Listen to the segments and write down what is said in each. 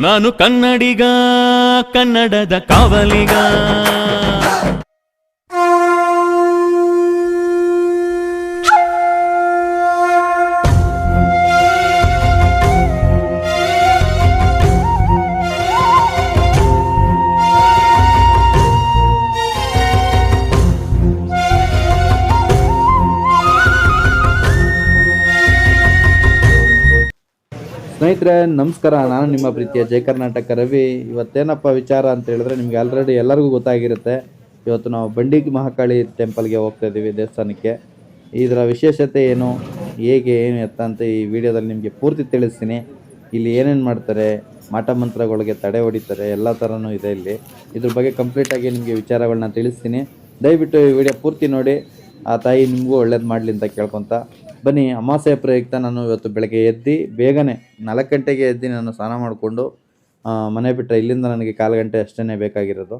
ನಾನು ಕನ್ನಡಿಗ, ಕನ್ನಡದ ಕಾವಲಿಗ. ಸ್ನೇಹಿತರೆ ನಮಸ್ಕಾರ, ನಾನು ನಿಮ್ಮ ಪ್ರೀತಿಯ ಜೈ ಕರ್ನಾಟಕ ರವಿ. ಇವತ್ತೇನಪ್ಪ ವಿಚಾರ ಅಂತ ಹೇಳಿದ್ರೆ ನಿಮಗೆ ಆಲ್ರೆಡಿ ಎಲ್ಲರಿಗೂ ಗೊತ್ತಾಗಿರುತ್ತೆ. ಇವತ್ತು ನಾವು ಬಂಡಿ ಮಹಾಕಾಳಿ ಟೆಂಪಲ್ಗೆ ಹೋಗ್ತಾ ಇದ್ದೀವಿ, ದೇವಸ್ಥಾನಕ್ಕೆ. ಇದರ ವಿಶೇಷತೆ ಏನು, ಹೇಗೆ ಏನು ಎತ್ತ ಅಂತ ಈ ವಿಡಿಯೋದಲ್ಲಿ ನಿಮಗೆ ಪೂರ್ತಿ ತಿಳಿಸ್ತೀನಿ. ಇಲ್ಲಿ ಏನೇನು ಮಾಡ್ತಾರೆ, ಮಾಟ ಮಂತ್ರಗಳಿಗೆ ತಡೆ ಹೊಡಿತಾರೆ, ಎಲ್ಲ ಥರನೂ ಇದೆ ಇಲ್ಲಿ. ಇದ್ರ ಬಗ್ಗೆ ಕಂಪ್ಲೀಟಾಗಿ ನಿಮಗೆ ವಿಚಾರಗಳನ್ನ ತಿಳಿಸ್ತೀನಿ. ದಯವಿಟ್ಟು ಈ ವಿಡಿಯೋ ಪೂರ್ತಿ ನೋಡಿ, ಆ ತಾಯಿ ನಿಮಗೂ ಒಳ್ಳೇದು ಮಾಡಲಿ ಅಂತ ಕೇಳ್ಕೊತ ಬನ್ನಿ. ಅಮಾವಾಸ್ಯೆ ಪ್ರಯುಕ್ತ ನಾನು ಇವತ್ತು ಬೆಳಗ್ಗೆ ಎದ್ದು ಬೇಗನೆ 4 ಗಂಟೆಗೆ ಎದ್ದು ನಾನು ಸ್ನಾನ ಮಾಡಿಕೊಂಡು ಮನೆ ಬಿಟ್ಟರೆ ಇಲ್ಲಿಂದ ನನಗೆ 1/4 ಗಂಟೆ ಅಷ್ಟೇ ಬೇಕಾಗಿರೋದು.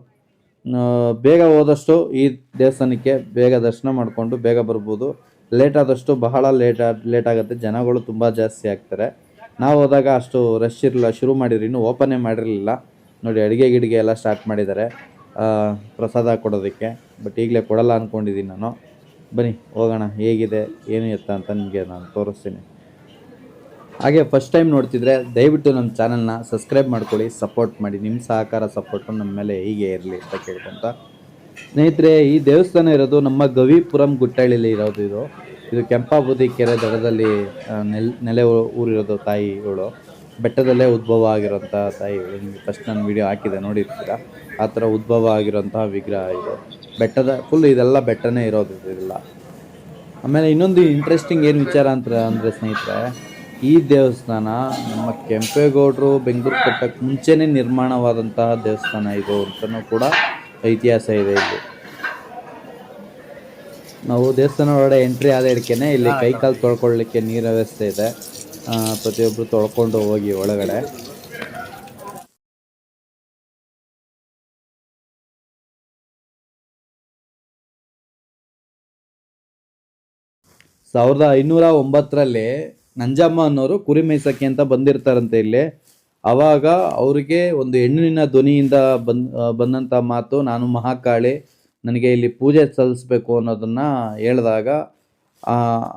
ಬೇಗ ಹೋದಷ್ಟು ಈ ದೇವಸ್ಥಾನಕ್ಕೆ ಬೇಗ ದರ್ಶನ ಮಾಡಿಕೊಂಡು ಬೇಗ ಬರ್ಬೋದು. ಲೇಟ್ ಆದಷ್ಟು ಬಹಳ ಲೇಟ್ ಆಗುತ್ತೆ, ಜನಗಳು ತುಂಬ ಜಾಸ್ತಿ ಆಗ್ತಾರೆ. ನಾವು ಹೋದಾಗ ಅಷ್ಟು ರಶ್ ಇರಲಿಲ್ಲ, ಶುರು ಮಾಡಿದ್ರು, ಇನ್ನೂ ಓಪನ್ನೇ ಮಾಡಿರಲಿಲ್ಲ. ನೋಡಿ ಅಡುಗೆ ಗಿಡಿಗೆ ಎಲ್ಲ ಸ್ಟಾರ್ಟ್ ಮಾಡಿದ್ದಾರೆ ಪ್ರಸಾದ ಕೊಡೋದಕ್ಕೆ. ಬಟ್ ಈಗಲೇ ಕೊಡಲ್ಲ ಅಂದ್ಕೊಂಡಿದ್ದೀನಿ ನಾನು. ಬನ್ನಿ ಹೋಗೋಣ, ಹೇಗಿದೆ ಏನು ಎತ್ತ ಅಂತ ನಿಮಗೆ ನಾನು ತೋರಿಸ್ತೀನಿ. ಹಾಗೆ ಫಸ್ಟ್ ಟೈಮ್ ನೋಡ್ತಿದ್ರೆ ದಯವಿಟ್ಟು ನಮ್ಮ ಚಾನಲ್ನ ಸಬ್ಸ್ಕ್ರೈಬ್ ಮಾಡ್ಕೊಳ್ಳಿ, ಸಪೋರ್ಟ್ ಮಾಡಿ. ನಿಮ್ಮ ಸಹಕಾರ ಸಪೋರ್ಟು ನಮ್ಮ ಮೇಲೆ ಹೀಗೆ ಇರಲಿ ಅಂತ ಕೇಳ್ಕೊಂತ ಸ್ನೇಹಿತರೆ, ಈ ದೇವಸ್ಥಾನ ಇರೋದು ನಮ್ಮ ಗವಿಪುರಂ ಗುಟ್ಟಳ್ಳಿಲಿ ಇರೋದು. ಇದು ಕೆಂಪಾಬುದಿ ಕೆರೆ ದಡದಲ್ಲಿ ನೆಲೆ ಊರಿರೋದು ತಾಯಿಗಳು. ಬೆಟ್ಟದಲ್ಲೇ ಉದ್ಭವ ಆಗಿರೋಂಥ ತಾಯಿಗಳು. ನಿಮಗೆ ಫಸ್ಟ್ ನಾನು ವಿಡಿಯೋ ಹಾಕಿದೆ ನೋಡಿರ್ತೀರ, ಆ ಥರ ಉದ್ಭವ ಆಗಿರೋಂಥ ವಿಗ್ರಹ ಇದು. ಬೆಟ್ಟದ ಫುಲ್ ಇದೆಲ್ಲ ಬೆಟ್ಟನೇ ಇರೋದು ಇದೆಲ್ಲ. ಆಮೇಲೆ ಇನ್ನೊಂದು ಇಂಟ್ರೆಸ್ಟಿಂಗ್ ಏನು ವಿಚಾರ ಅಂದರೆ ಸ್ನೇಹಿತರೆ, ಈ ದೇವಸ್ಥಾನ ನಮ್ಮ ಕೆಂಪೇಗೌಡರು ಬೆಂಗಳೂರು ಕಟ್ಟಕ್ಕೆ ಮುಂಚೆನೇ ನಿರ್ಮಾಣವಾದಂತಹ ದೇವಸ್ಥಾನ ಇದು ಅಂತಲೂ ಕೂಡ ಇತಿಹಾಸ ಇದೆ. ಇಲ್ಲಿ ನಾವು ದೇವಸ್ಥಾನ ಒಳಗಡೆ ಎಂಟ್ರಿ ಆದ ಹಿಡ್ಕೆನೆ ಇಲ್ಲಿ ಕೈಕಾಲು ತೊಳ್ಕೊಳ್ಳಿಕ್ಕೆ ನೀರು ವ್ಯವಸ್ಥೆ ಇದೆ. ಪ್ರತಿಯೊಬ್ಬರು ತೊಳ್ಕೊಂಡು ಹೋಗಿ ಒಳಗಡೆ. ಸಾವಿರದ 509ರಲ್ಲಿ ನಂಜಮ್ಮ ಅನ್ನೋರು ಕುರಿ ಮೇಯ್ಸಕ್ಕೆ ಅಂತ ಬಂದಿರ್ತಾರಂತೆ ಇಲ್ಲಿ. ಆವಾಗ ಅವರಿಗೆ ಒಂದು ಹೆಣ್ಣಿನ ಧ್ವನಿಯಿಂದ ಬಂದಂಥ ಮಾತು, ನಾನು ಮಹಾಕಾಳಿ, ನನಗೆ ಇಲ್ಲಿ ಪೂಜೆ ಸಲ್ಲಿಸಬೇಕು ಅನ್ನೋದನ್ನು ಹೇಳಿದಾಗ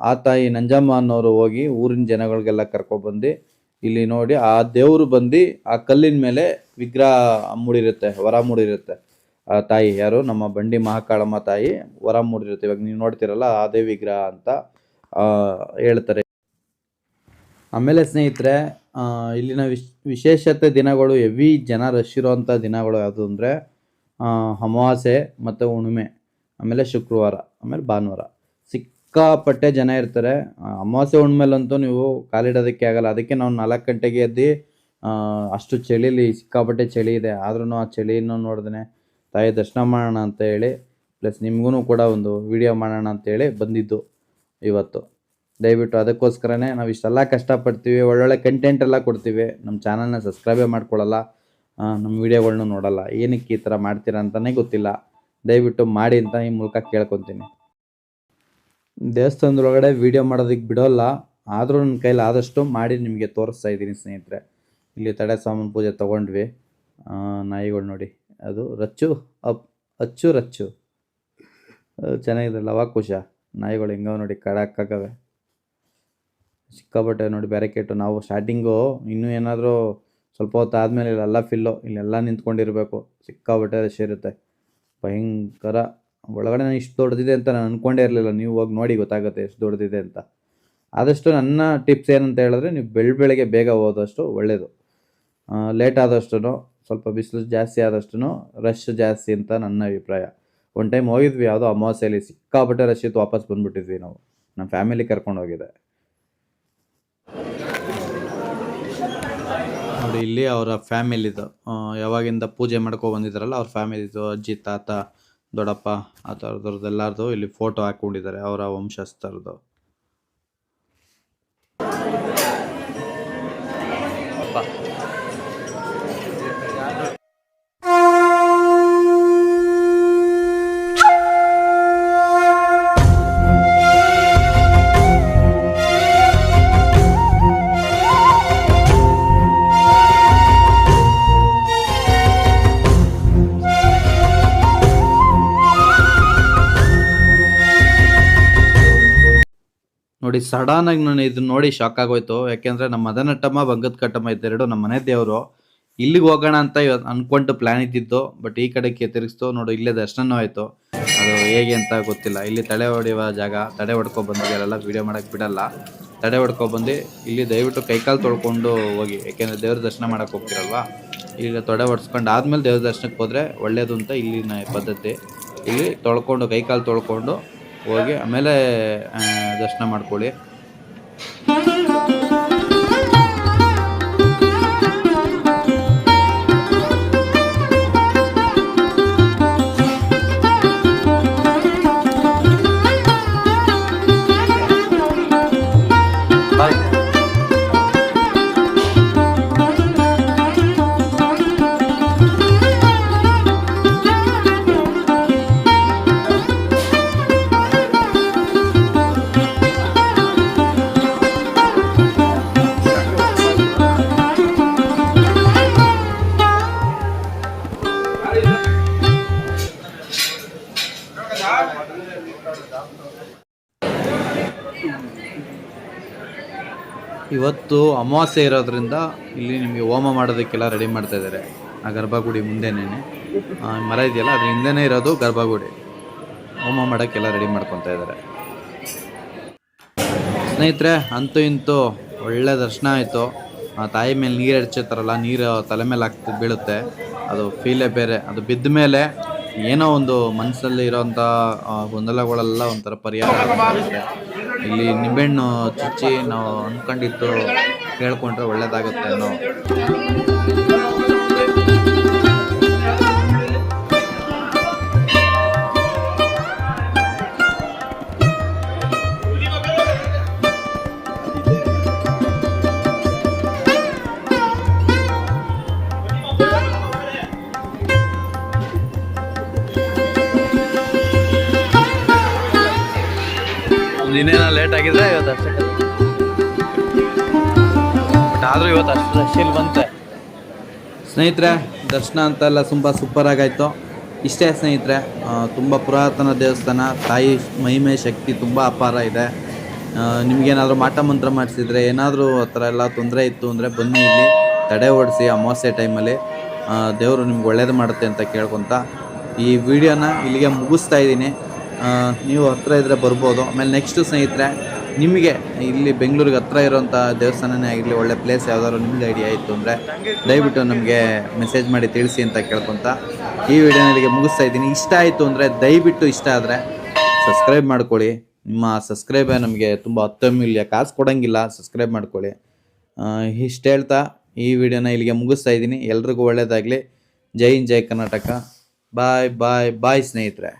ಆ ತಾಯಿ ನಂಜಮ್ಮ ಅನ್ನೋರು ಹೋಗಿ ಊರಿನ ಜನಗಳಿಗೆಲ್ಲ ಕರ್ಕೊಬಂದು ಇಲ್ಲಿ ನೋಡಿ ಆ ದೇವರು ಬಂದು ಆ ಕಲ್ಲಿನ ಮೇಲೆ ವಿಗ್ರಹ ಮೂಡಿರುತ್ತೆ, ವರ ಮೂಡಿರುತ್ತೆ. ಆ ತಾಯಿ ಯಾರು, ನಮ್ಮ ಬಂಡಿ ಮಹಾಕಾಳಮ್ಮ ತಾಯಿ ವರ ಮೂಡಿರುತ್ತೆ. ಇವಾಗ ನೀವು ನೋಡ್ತಿರಲ್ಲ ಅದೇ ವಿಗ್ರಹ ಅಂತ ಹೇಳ್ತಾರೆ. ಆಮೇಲೆ ಸ್ನೇಹಿತರೆ, ಇಲ್ಲಿನ ವಿಶೇಷತೆ ದಿನಗಳು, ಹೆವಿ ಜನ ರಶ್ ಇರೋವಂಥ ದಿನಗಳು ಯಾವುದು ಅಂದರೆ ಅಮಾವಾಸ್ಯೆ ಮತ್ತು ಹುಣ್ಣಿಮೆ, ಆಮೇಲೆ ಶುಕ್ರವಾರ, ಆಮೇಲೆ ಭಾನುವಾರ ಸಿಕ್ಕಾಪಟ್ಟೆ ಜನ ಇರ್ತಾರೆ. ಅಮಾವಾಸ್ಯೆ ಹುಣ್ಣಿಮೆಲಂತೂ ನೀವು ಕಾಲಿಡೋದಕ್ಕೆ ಆಗಲ್ಲ. ಅದಕ್ಕೆ ನಾವು 4 ಗಂಟೆಗೆ ಎದ್ದು ಅಷ್ಟು ಚಳಿಲಿ, ಸಿಕ್ಕಾಪಟ್ಟೆ ಚಳಿ ಇದೆ, ಆದ್ರೂ ಆ ಚಳಿಯನ್ನು ನೋಡಿದ್ರೆ ತಾಯಿ ದರ್ಶನ ಮಾಡೋಣ ಅಂತ ಹೇಳಿ, ಪ್ಲಸ್ ನಿಮಗೂ ಕೂಡ ಒಂದು ವಿಡಿಯೋ ಮಾಡೋಣ ಅಂತೇಳಿ ಬಂದಿದ್ದು ಇವತ್ತು. ದಯವಿಟ್ಟು ಅದಕ್ಕೋಸ್ಕರನೇ ನಾವು ಇಷ್ಟೆಲ್ಲ ಕಷ್ಟಪಡ್ತೀವಿ, ಒಳ್ಳೊಳ್ಳೆ ಕಂಟೆಂಟ್ ಎಲ್ಲ ಕೊಡ್ತೀವಿ. ನಮ್ಮ ಚಾನಲ್ನ ಸಬ್ಸ್ಕ್ರೈಬೇ ಮಾಡ್ಕೊಳ್ಳಲ್ಲ, ನಮ್ಮ ವೀಡಿಯೋಗಳ್ನು ನೋಡಲ್ಲ. ಏನಕ್ಕೆ ಈ ಥರ ಮಾಡ್ತೀರಾ ಅಂತಲೇ ಗೊತ್ತಿಲ್ಲ. ದಯವಿಟ್ಟು ಮಾಡಿ ಅಂತ ಈ ಮೂಲಕ ಕೇಳ್ಕೊತೀನಿ. ದೇವಸ್ಥಾನದೊಳಗಡೆ ವೀಡಿಯೋ ಮಾಡೋದಕ್ಕೆ ಬಿಡೋಲ್ಲ, ಆದರೂ ನನ್ನ ಕೈಲಿ ಆದಷ್ಟು ಮಾಡಿ ನಿಮಗೆ ತೋರಿಸ್ತಾ ಇದ್ದೀನಿ ಸ್ನೇಹಿತರೆ. ಇಲ್ಲಿ ತಡೆ ಸಾಮಾನು ಪೂಜೆ ತೊಗೊಂಡ್ವಿ. ನಾಯಿಗಳು ನೋಡಿ, ಅದು ಅಚ್ಚು ರಚ್ಚು ಚೆನ್ನಾಗಿದೆ, ಲವಾಕುಶ ನಾಯಿಗಳು ಹೆಂಗವ ನೋಡಿ, ಕಡಕ್ಕಾಗವೆ ಸಿಕ್ಕಾಪಟ್ಟೆ ನೋಡಿ. ಬ್ಯಾರಿಕೇಟು ನಾವು ಸ್ಟಾರ್ಟಿಂಗು ಇನ್ನೂ ಏನಾದರೂ ಸ್ವಲ್ಪ ಹೊತ್ತು ಆದಮೇಲೆ ಇಲ್ಲೆಲ್ಲ ಫಿಲ್ಲು, ಇಲ್ಲೆಲ್ಲ ನಿಂತ್ಕೊಂಡಿರಬೇಕು. ಸಿಕ್ಕಾಪಟ್ಟೆ ರಶ್ ಇರುತ್ತೆ, ಭಯಂಕರ. ಒಳಗಡೆ ಇಷ್ಟು ದೊಡ್ಡದಿದೆ ಅಂತ ನಾನು ಅಂದ್ಕೊಂಡೇ ಇರಲಿಲ್ಲ. ನೀವು ಹೋಗಿ ನೋಡಿ ಗೊತ್ತಾಗುತ್ತೆ ಎಷ್ಟು ದೊಡ್ಡದಿದೆ ಅಂತ. ಆದಷ್ಟು ನನ್ನ ಟಿಪ್ಸ್ ಏನಂತ ಹೇಳಿದ್ರೆ, ನೀವು ಬೆಳಗ್ಗೆ ಬೇಗ ಹೋದಷ್ಟು ಒಳ್ಳೆಯದು. ಲೇಟ್ ಆದಷ್ಟು, ಸ್ವಲ್ಪ ಬಿಸಿಲು ಜಾಸ್ತಿ ಆದಷ್ಟು ರಶ್ ಜಾಸ್ತಿ ಅಂತ ನನ್ನ ಅಭಿಪ್ರಾಯ. ಒಂದು ಟೈಮ್ ಹೋಗಿದ್ವಿ ಯಾವುದೋ ಅಮಾವಾಸ್ಯೆಯಲ್ಲಿ, ಸಿಕ್ಕಾಪಟ್ಟೆ ರಶ್ ಇತ್ತು, ವಾಪಸ್ ಬಂದುಬಿಟ್ಟಿದ್ವಿ ನಾವು. ನಮ್ಮ ಫ್ಯಾಮಿಲಿ ಕರ್ಕೊಂಡು ಹೋಗಿದ್ದೆ ನೋಡಿ. ಇಲ್ಲಿ ಅವರ ಫ್ಯಾಮಿಲಿದು ಯಾವಾಗಿಂದ ಪೂಜೆ ಮಾಡ್ಕೊ ಬಂದಿದ್ದಾರಲ್ಲ ಅವ್ರ ಫ್ಯಾಮಿಲಿದು, ಅಜ್ಜಿ, ತಾತ, ದೊಡ್ಡಪ್ಪ, ಆ ಥರದ್ರದ್ದು ಎಲ್ಲರದು ಇಲ್ಲಿ ಫೋಟೋ ಹಾಕ್ಕೊಂಡಿದ್ದಾರೆ, ಅವರ ವಂಶಸ್ಥರದ್ದು. ನೋಡಿ ಸಡನ್ನಾಗಿ ನಾನು ಇದನ್ನ ನೋಡಿ ಶಾಕ್ ಆಗೋಯ್ತು. ಯಾಕೆಂದರೆ ನಮ್ಮ ಮದನಟ್ಟಮ್ಮ ಬಂಗದ ಕಟ್ಟಮ್ಮ ಇದೆರಡು ನಮ್ಮ ಮನೆ ದೇವರು. ಇಲ್ಲಿಗೆ ಹೋಗೋಣ ಅಂತ ಅನ್ಕೊಂಡು ಪ್ಲ್ಯಾನ್ ಇದ್ದಿದ್ದು, ಬಟ್ ಈ ಕಡೆಗೆ ತಿರುಗಿಸ್ತು. ನೋಡು ಇಲ್ಲೇ ದರ್ಶನನೂ ಆಯಿತು. ಅದು ಹೇಗೆ ಅಂತ ಗೊತ್ತಿಲ್ಲ. ಇಲ್ಲಿ ತಡೆ ಹೊಡೆಯುವ ಜಾಗ, ತಡೆ ಹೊಡ್ಕೊ ಬಂದಿಗೆಲ್ಲ ವೀಡಿಯೋ ಮಾಡೋಕ್ಕೆ ಬಿಡಲ್ಲ. ತಡೆ ಹೊಡ್ಕೊಬಂದು ಇಲ್ಲಿ ದಯವಿಟ್ಟು ಕೈಕಾಲು ತೊಳ್ಕೊಂಡು ಹೋಗಿ, ಯಾಕೆಂದರೆ ದೇವ್ರ ದರ್ಶನ ಮಾಡೋಕ್ಕೆ ಹೋಗ್ತಿರಲ್ವಾ. ಈಗ ತೊಡೆ ಹೊಡ್ಸ್ಕೊಂಡು ಆದಮೇಲೆ ದೇವ್ರ ದರ್ಶನಕ್ಕೆ ಹೋದರೆ ಒಳ್ಳೆಯದು ಅಂತ ಇಲ್ಲಿನ ಪದ್ಧತಿ. ಇಲ್ಲಿ ತೊಳ್ಕೊಂಡು ಕೈಕಾಲು ತೊಳ್ಕೊಂಡು ಹೋಗಿ ಆಮೇಲೆ ದರ್ಶನ ಮಾಡ್ಕೊಳ್ಳಿ. ಇವತ್ತು ಅಮಾವಾಸ್ಯೆ ಇರೋದ್ರಿಂದ ಇಲ್ಲಿ ನಿಮಗೆ ಹೋಮ ಮಾಡೋದಕ್ಕೆಲ್ಲ ರೆಡಿ ಮಾಡ್ತಾ ಇದ್ದಾರೆ. ಆ ಗರ್ಭಗುಡಿ ಮುಂದೆನೇ ಮರ ಇದೆಯಲ್ಲ, ಅದ್ರ ಹಿಂದೆನೇ ಇರೋದು ಗರ್ಭಗುಡಿ. ಹೋಮ ಮಾಡೋಕ್ಕೆಲ್ಲ ರೆಡಿ ಮಾಡ್ಕೊತಾ ಇದ್ದಾರೆ. ಸ್ನೇಹಿತರೆ, ಅಂತೂ ಇಂತೂ ಒಳ್ಳೆ ದರ್ಶನ ಆಯಿತು. ಆ ತಾಯಿ ಮೇಲೆ ನೀರು ಎರಚಿರ್ತಾರಲ್ಲ, ನೀರು ತಲೆ ಮೇಲೆ ಬೀಳುತ್ತೆ. ಅದು ಫೀಲೇ ಬೇರೆ. ಅದು ಬಿದ್ದ ಮೇಲೆ ಏನೋ ಒಂದು ಮನಸ್ಸಲ್ಲಿ ಇರೋಂಥ ಗೊಂದಲಗಳೆಲ್ಲ ಒಂಥರ ಪರಿಹಾರ ಆಗುತ್ತೆ. ಇಲ್ಲಿ ನಿಂಬೆಹಣ್ಣು ಚುಚ್ಚಿ ನಾವು ಅಂದ್ಕೊಂಡಿದ್ದು ಕೇಳ್ಕೊಂಡ್ರೆ ಒಳ್ಳೇದಾಗುತ್ತೆ ಅನ್ನೋ ದಿನೇನ ಲೇಟ್ ಆಗಿದ್ರೆ ಇವತ್ತು ಅಷ್ಟೇ, ಬಟ್ ಆದರೂ ಇವತ್ತು ಅಷ್ಟು ರಶ್ ಬಂತೆ. ಸ್ನೇಹಿತರೆ, ದರ್ಶನ ಅಂತೆಲ್ಲ ತುಂಬ ಸೂಪರ್ ಆಗಾಯಿತು. ಇಷ್ಟೇ ಸ್ನೇಹಿತರೆ, ತುಂಬ ಪುರಾತನ ದೇವಸ್ಥಾನ. ತಾಯಿ ಮಹಿಮೆ ಶಕ್ತಿ ತುಂಬ ಅಪಾರ ಇದೆ. ನಿಮಗೇನಾದರೂ ಮಾಟ ಮಂತ್ರ ಮಾಡಿಸಿದ್ರೆ, ಏನಾದರೂ ಆ ಥರ ಎಲ್ಲ ತೊಂದರೆ ಇತ್ತು ಅಂದರೆ ಬನ್ನಿ ಇಲ್ಲಿ ತಡೆ ಓಡಿಸಿ. ಅಮಾವಾಸ್ಯೆ ಟೈಮಲ್ಲಿ ದೇವರು ನಿಮ್ಗೆ ಒಳ್ಳೇದು ಮಾಡುತ್ತೆ ಅಂತ ಕೇಳ್ಕೊತ ಈ ವಿಡಿಯೋನ ಇಲ್ಲಿಗೆ ಮುಗಿಸ್ತಾ ಇದ್ದೀನಿ. ನೀವು ಹತ್ತಿರ ಇದ್ದರೆ ಬರ್ಬೋದು. ಆಮೇಲೆ ನೆಕ್ಸ್ಟು ಸ್ನೇಹಿತರೆ, ನಿಮಗೆ ಇಲ್ಲಿ ಬೆಂಗಳೂರಿಗೆ ಹತ್ತಿರ ಇರೋಂಥ ದೇವಸ್ಥಾನನೇ ಆಗಿರಲಿ, ಒಳ್ಳೆ ಪ್ಲೇಸ್ ಯಾವ್ದಾದ್ರು ನಿಮ್ಗೆ ಐಡಿಯಾ ಇತ್ತು ಅಂದರೆ ದಯವಿಟ್ಟು ನಮಗೆ ಮೆಸೇಜ್ ಮಾಡಿ ತಿಳಿಸಿ ಅಂತ ಕೇಳ್ಕೊತ ಈ ವಿಡಿಯೋನ ಇಲ್ಲಿಗೆ ಮುಗಿಸ್ತಾ ಇದ್ದೀನಿ. ಇಷ್ಟ ಆಯಿತು ಅಂದರೆ ದಯವಿಟ್ಟು, ಇಷ್ಟ ಆದರೆ ಸಬ್ಸ್ಕ್ರೈಬ್ ಮಾಡ್ಕೊಳ್ಳಿ. ನಿಮ್ಮ ಸಬ್ಸ್ಕ್ರೈಬೇ ನಮಗೆ ತುಂಬ ಅತ್ಯಮೂಲ್ಯ. ಕಾಸು ಕೊಡೋಂಗಿಲ್ಲ, ಸಬ್ಸ್ಕ್ರೈಬ್ ಮಾಡ್ಕೊಳ್ಳಿ. ಇಷ್ಟು ಹೇಳ್ತಾ ಈ ವಿಡಿಯೋನ ಇಲ್ಲಿಗೆ ಮುಗಿಸ್ತಾ ಇದ್ದೀನಿ. ಎಲ್ರಿಗೂ ಒಳ್ಳೆಯದಾಗಲಿ. ಜೈ ಹಿಂದ್, ಜೈ ಕರ್ನಾಟಕ. ಬಾಯ್ ಬಾಯ್ ಬಾಯ್ ಸ್ನೇಹಿತರೆ.